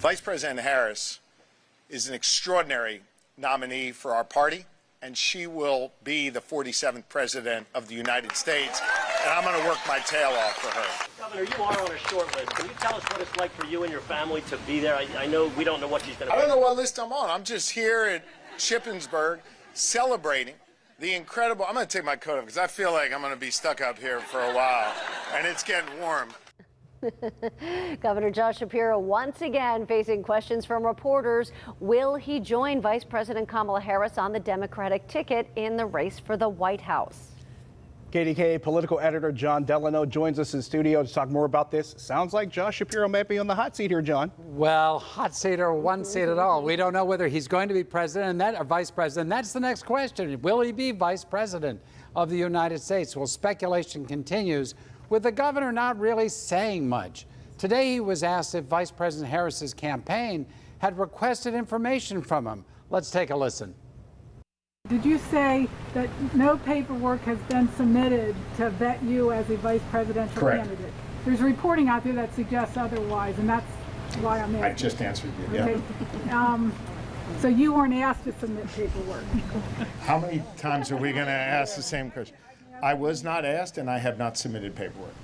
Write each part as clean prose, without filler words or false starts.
Vice President Harris is an extraordinary nominee for our party, and she will be the 47th President of the United States, and I'm going to work my tail off for her. Governor, you are on a short list. Can you tell us what it's like for you and your family to be there? I know we don't know what she's going to be. I don't know what list I'm on. I'm just here at Shippensburg celebrating the incredible... I'm going to take my coat off because I feel like I'm going to be stuck up here for a while, and it's getting warm. Governor Josh Shapiro once again facing questions from reporters. Will he join Vice President Kamala Harris on the Democratic ticket in the race for the White House? KDKA political editor Jon Delano joins us in studio to talk more about this. Sounds like Josh Shapiro may be on the hot seat here, John. Well, hot seat or one seat at all. We don't know whether he's going to be president or vice president. That's the next question. Will he be vice president of the United States? Well, speculation continues, with the governor not really saying much. Today he was asked if Vice President Harris's campaign had requested information from him. Let's take a listen. Did you say that no paperwork has been submitted to vet you as a vice presidential candidate? There's reporting out there that suggests otherwise, and that's why I'm asking. I just answered you, okay. Yeah. So you weren't asked to submit paperwork? How many times are we going to ask the same question? I was not asked, and I have not submitted paperwork.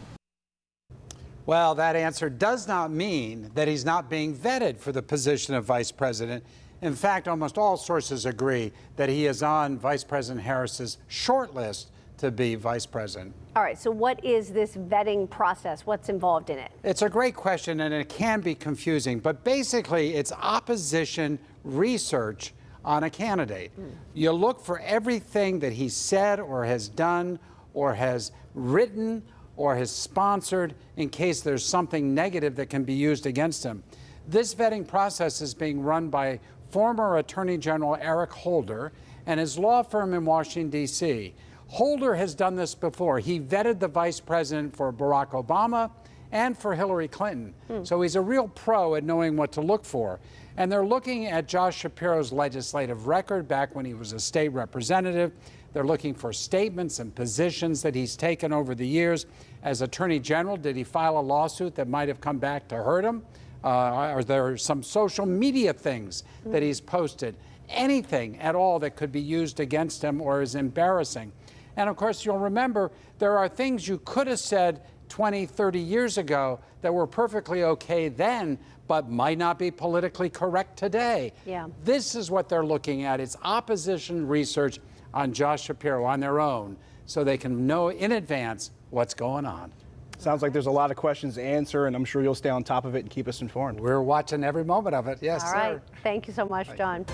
Well, that answer does not mean that he's not being vetted for the position of vice president. In fact, almost all sources agree that he is on Vice President Harris's short list to be vice president. All right, so what is this vetting process? What's involved in it? It's a great question, and it can be confusing, but basically it's opposition research on a candidate. You look for everything that he said or has done or has written or has sponsored in case there's something negative that can be used against him. This vetting process is being run by former Attorney General Eric Holder and his law firm in Washington, D.C. Holder has done this before. He vetted the vice president for Barack Obama and for Hillary Clinton. So he's a real pro at knowing what to look for. And they're looking at Josh Shapiro's legislative record back when he was a state representative. They're looking for statements and positions that he's taken over the years. As Attorney General, did he file a lawsuit that might have come back to hurt him? Are there some social media things that he's posted? Anything at all that could be used against him or is embarrassing. And of course, you'll remember there are things you could have said 20, 30 years ago that were perfectly okay then, but might not be politically correct today. Yeah. This is what they're looking at. It's opposition research on Josh Shapiro on their own, so they can know in advance what's going on. Sounds like there's a lot of questions to answer, and I'm sure you'll stay on top of it and keep us informed. We're watching every moment of it. Yes, All sir. right. Thank you so much, John.